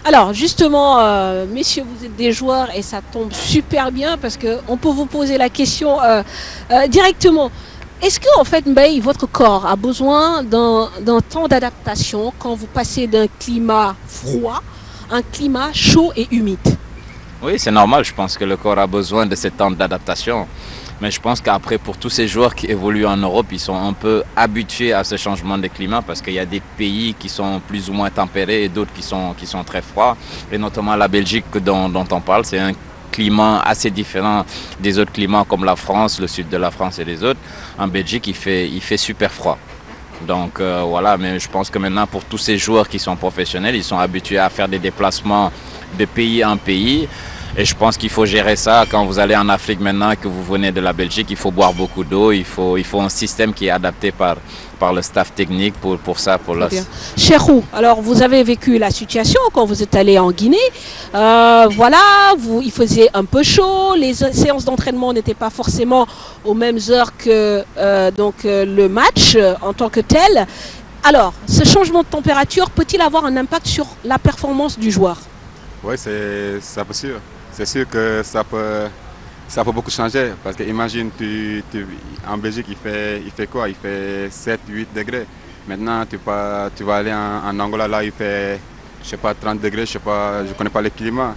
Alors justement, messieurs, vous êtes des joueurs et ça tombe super bien parce qu'on peut vous poser la question directement. Est-ce que en fait, Mbaye, votre corps a besoin d'un temps d'adaptation quand vous passez d'un climat froid à un climat chaud et humide? Oui, c'est normal. Je pense que le corps a besoin de ce temps d'adaptation. Mais je pense qu'après, pour tous ces joueurs qui évoluent en Europe, ils sont un peu habitués à ce changement de climat parce qu'il y a des pays qui sont plus ou moins tempérés et d'autres qui sont très froids. Et notamment la Belgique dont on parle, c'est un climat assez différent des autres climats comme la France, le sud de la France et les autres. En Belgique, il fait super froid. Donc voilà, mais je pense que maintenant, pour tous ces joueurs qui sont professionnels, ils sont habitués à faire des déplacements de pays en pays. Et je pense qu'il faut gérer ça. Quand vous allez en Afrique maintenant et que vous venez de la Belgique, il faut boire beaucoup d'eau. Il faut un système qui est adapté par le staff technique pour ça. Cheikhou, alors vous avez vécu la situation quand vous êtes allé en Guinée. Voilà, il faisait un peu chaud. Les séances d'entraînement n'étaient pas forcément aux mêmes heures que le match en tant que tel. Alors, ce changement de température peut-il avoir un impact sur la performance du joueur? Oui, c'est possible. C'est sûr que ça peut beaucoup changer. Parce que imagine, en Belgique, il fait quoi? Il fait 7, 8 degrés. Maintenant, tu vas aller en Angola, là, il fait, je sais pas, 30 degrés, je ne connais pas le climat.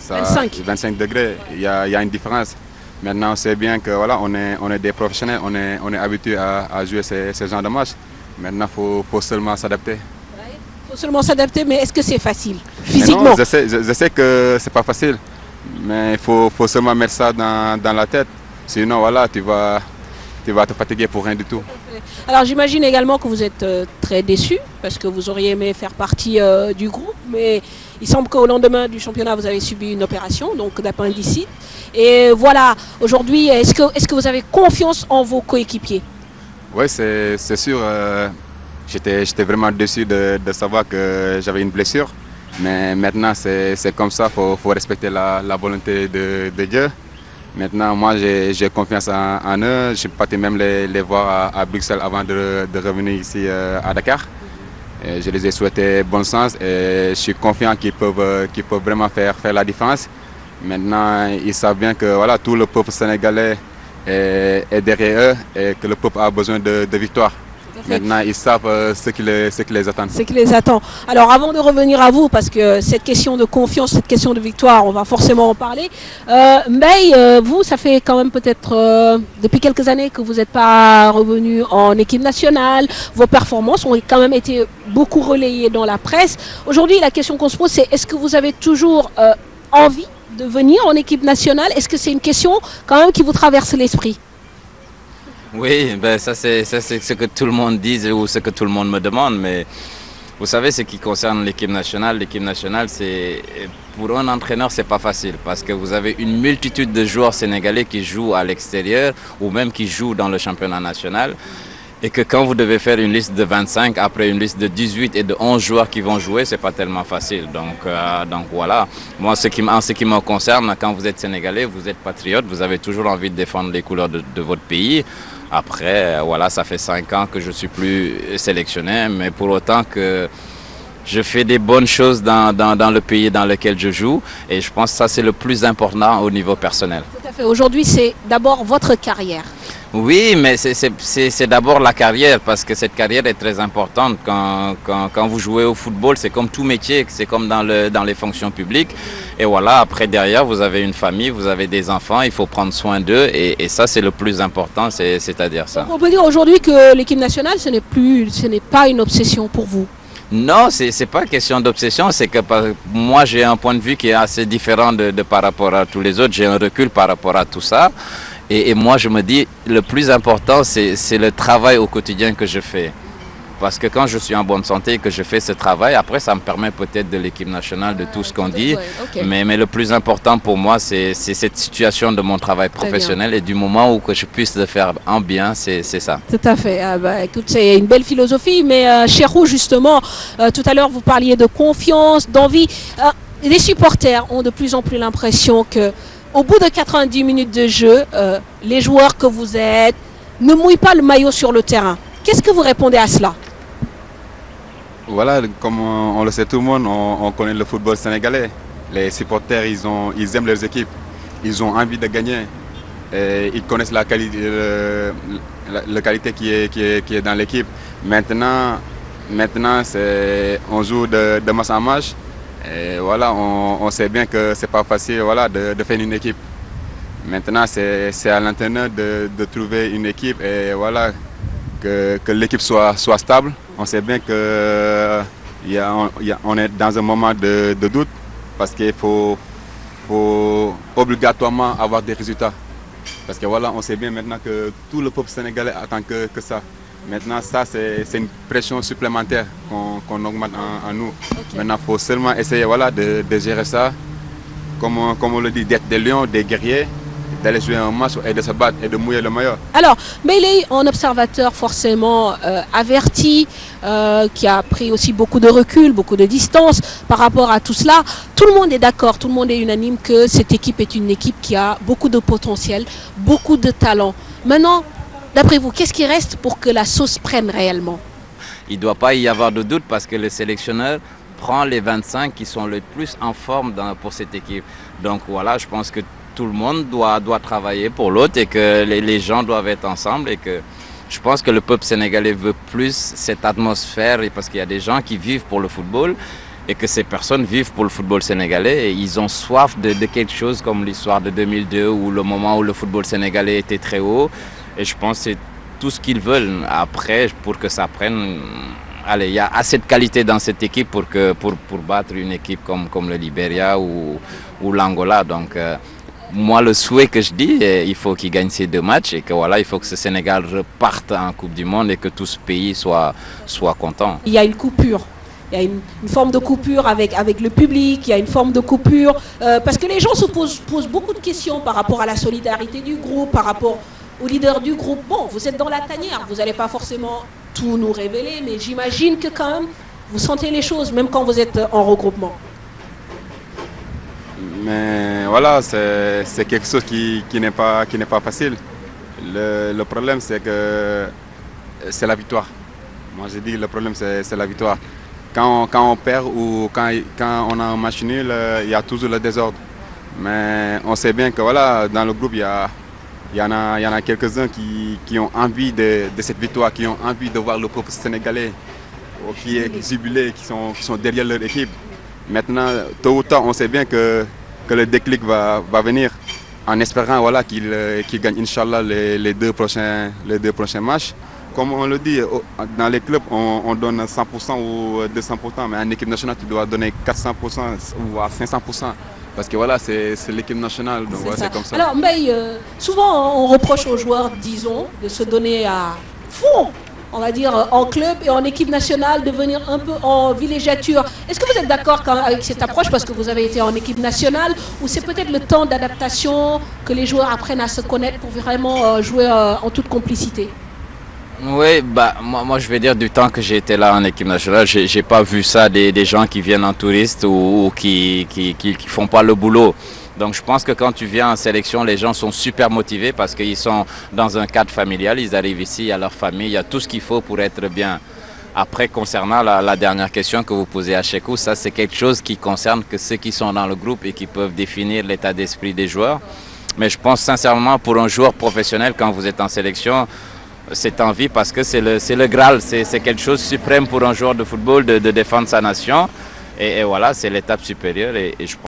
25 degrés, il y a une différence. Maintenant, on sait bien que voilà, on est des professionnels, on est habitué à jouer ces genres de matchs. Maintenant, il faut seulement s'adapter. Il faut seulement s'adapter, mais est-ce que c'est facile physiquement? Non, je sais que c'est pas facile. Mais il faut seulement mettre ça dans la tête. Sinon, voilà, tu vas te fatiguer pour rien du tout. Alors j'imagine également que vous êtes très déçu parce que vous auriez aimé faire partie du groupe. Mais il semble qu'au lendemain du championnat, vous avez subi une opération donc d'appendicite. Et voilà, aujourd'hui, est-ce que vous avez confiance en vos coéquipiers? Oui, c'est sûr. J'étais vraiment déçu de savoir que j'avais une blessure. Mais maintenant, c'est comme ça, il faut respecter la volonté de Dieu. Maintenant, moi, j'ai confiance en eux. Je suis parti même les voir à Bruxelles avant de revenir ici à Dakar. Et je les ai souhaité bon sens et je suis confiant qu'ils peuvent vraiment faire la différence. Maintenant, ils savent bien que voilà, tout le peuple sénégalais est derrière eux et que le peuple a besoin de victoire. Maintenant, ils savent ce qui les attend. Ce qui les attend. Alors, avant de revenir à vous, parce que cette question de confiance, cette question de victoire, on va forcément en parler. Mbaye, vous, ça fait quand même peut-être depuis quelques années que vous n'êtes pas revenu en équipe nationale. Vos performances ont quand même été beaucoup relayées dans la presse. Aujourd'hui, la question qu'on se pose, c'est est-ce que vous avez toujours envie de venir en équipe nationale? Est-ce que c'est une question quand même qui vous traverse l'esprit? Oui, ben ça c'est ce que tout le monde dit ou ce que tout le monde me demande, mais vous savez, ce qui concerne l'équipe nationale, c'est pour un entraîneur, c'est pas facile parce que vous avez une multitude de joueurs sénégalais qui jouent à l'extérieur ou même qui jouent dans le championnat national. Et que quand vous devez faire une liste de 25, après une liste de 18 et de 11 joueurs qui vont jouer, c'est pas tellement facile. Donc voilà, moi en ce qui me concerne, quand vous êtes sénégalais, vous êtes patriote, vous avez toujours envie de défendre les couleurs de votre pays. Après, voilà, ça fait 5 ans que je ne suis plus sélectionné, mais pour autant que je fais des bonnes choses dans le pays dans lequel je joue. Et je pense que ça, c'est le plus important au niveau personnel. Tout à fait. Aujourd'hui, c'est d'abord votre carrière. Oui, mais c'est d'abord la carrière, parce que cette carrière est très importante. Quand vous jouez au football, c'est comme tout métier, c'est comme dans les fonctions publiques. Et voilà, après derrière, vous avez une famille, vous avez des enfants, il faut prendre soin d'eux. Et ça, c'est le plus important, c'est-à-dire ça. Donc on peut dire aujourd'hui que l'équipe nationale, ce n'est pas une obsession pour vous. Non, c'est pas question d'obsession, c'est que moi j'ai un point de vue qui est assez différent par rapport à tous les autres, j'ai un recul par rapport à tout ça. Et moi je me dis, le plus important c'est le travail au quotidien que je fais. Parce que quand je suis en bonne santé et que je fais ce travail, après ça me permet peut-être de l'équipe nationale, de tout ce qu'on dit. Okay. Mais le plus important pour moi, c'est cette situation de mon travail professionnel et du moment où que je puisse le faire en bien, c'est ça. Tout à fait. Écoute, c'est une belle philosophie. Mais Cheikhou, justement, tout à l'heure, vous parliez de confiance, d'envie. Les supporters ont de plus en plus l'impression qu'au bout de 90 minutes de jeu, les joueurs que vous êtes ne mouillent pas le maillot sur le terrain. Qu'est-ce que vous répondez à cela? Voilà, comme on le sait tout le monde, on connaît le football sénégalais. Les supporters, ils aiment leurs équipes. Ils ont envie de gagner. Et ils connaissent la qualité qui est dans l'équipe. Maintenant on joue de match en match. Et voilà, on sait bien que c'est pas facile, voilà, de faire une équipe. Maintenant, c'est à l'entraîneur de trouver une équipe et voilà, que l'équipe soit stable. On sait bien qu'on est dans un moment de doute parce qu'il faut obligatoirement avoir des résultats. Parce que voilà, on sait bien maintenant que tout le peuple sénégalais attend que ça. Maintenant, ça, c'est une pression supplémentaire qu'on augmente en nous. Okay. Maintenant, il faut seulement essayer, voilà, de gérer ça, comme on le dit, d'être des lions, des guerriers, d'aller jouer un match et de se battre et de mouiller le maillot. Alors, Mbaye, un observateur forcément averti, qui a pris aussi beaucoup de recul, beaucoup de distance par rapport à tout cela. Tout le monde est d'accord, tout le monde est unanime que cette équipe est une équipe qui a beaucoup de potentiel, beaucoup de talent. Maintenant, d'après vous, qu'est-ce qui reste pour que la sauce prenne réellement? Il ne doit pas y avoir de doute parce que le sélectionneur prend les 25 qui sont le plus en forme pour cette équipe. Donc voilà, je pense que tout le monde doit travailler pour l'autre et que les gens doivent être ensemble et que je pense que le peuple sénégalais veut plus cette atmosphère parce qu'il y a des gens qui vivent pour le football et que ces personnes vivent pour le football sénégalais et ils ont soif de quelque chose comme l'histoire de 2002 ou le moment où le football sénégalais était très haut. Et je pense que c'est tout ce qu'ils veulent après pour que ça prenne. Allez, il y a assez de qualité dans cette équipe pour battre une équipe comme le Libéria ou l'Angola. Donc moi, le souhait que je dis, il faut qu'ils gagnent ces 2 matchs et que voilà, il faut que ce Sénégal reparte en Coupe du Monde et que tout ce pays soit content. Il y a une coupure. Il y a une forme de coupure avec le public, il y a une forme de coupure parce que les gens se posent beaucoup de questions par rapport à la solidarité du groupe, par rapport au leader du groupe. Bon, vous êtes dans la tanière, vous n'allez pas forcément tout nous révéler, mais j'imagine que quand même, vous sentez les choses, même quand vous êtes en regroupement. Mais voilà, c'est quelque chose qui n'est pas facile. Le problème, c'est que c'est la victoire. Moi, je dis le problème, c'est la victoire. Quand on perd ou quand on a un match nul, il y a toujours le désordre. Mais on sait bien que voilà, dans le groupe, il y en a quelques-uns qui ont envie de cette victoire, qui ont envie de voir le peuple sénégalais qui est jubilé, qui sont derrière leur équipe. Maintenant, tôt ou tard, on sait bien que le déclic va venir en espérant voilà, qu'il gagne, Inch'Allah, les deux prochains matchs. Comme on le dit, dans les clubs, on donne 100% ou 200%, mais en équipe nationale, tu dois donner 400% ou à 500%. Parce que voilà, c'est l'équipe nationale, donc voilà, c'est comme ça. Alors Mbaye, souvent on reproche aux joueurs, disons, de se donner à fond, on va dire, en club et en équipe nationale, de venir un peu en villégiature. Est-ce que vous êtes d'accord avec cette approche parce que vous avez été en équipe nationale ou c'est peut-être le temps d'adaptation que les joueurs apprennent à se connaître pour vraiment jouer en toute complicité? Oui, bah, moi je vais dire du temps que j'ai été là en équipe nationale, j'ai pas vu ça des gens qui viennent en touriste ou qui font pas le boulot. Donc je pense que quand tu viens en sélection, les gens sont super motivés parce qu'ils sont dans un cadre familial, ils arrivent ici, il y a leur famille, il y a tout ce qu'il faut pour être bien. Après, concernant la dernière question que vous posez à Cheikhou, ça c'est quelque chose qui concerne que ceux qui sont dans le groupe et qui peuvent définir l'état d'esprit des joueurs. Mais je pense sincèrement pour un joueur professionnel, quand vous êtes en sélection, cette envie parce que c'est le Graal, c'est quelque chose de suprême pour un joueur de football de défendre sa nation et voilà, c'est l'étape supérieure et je pense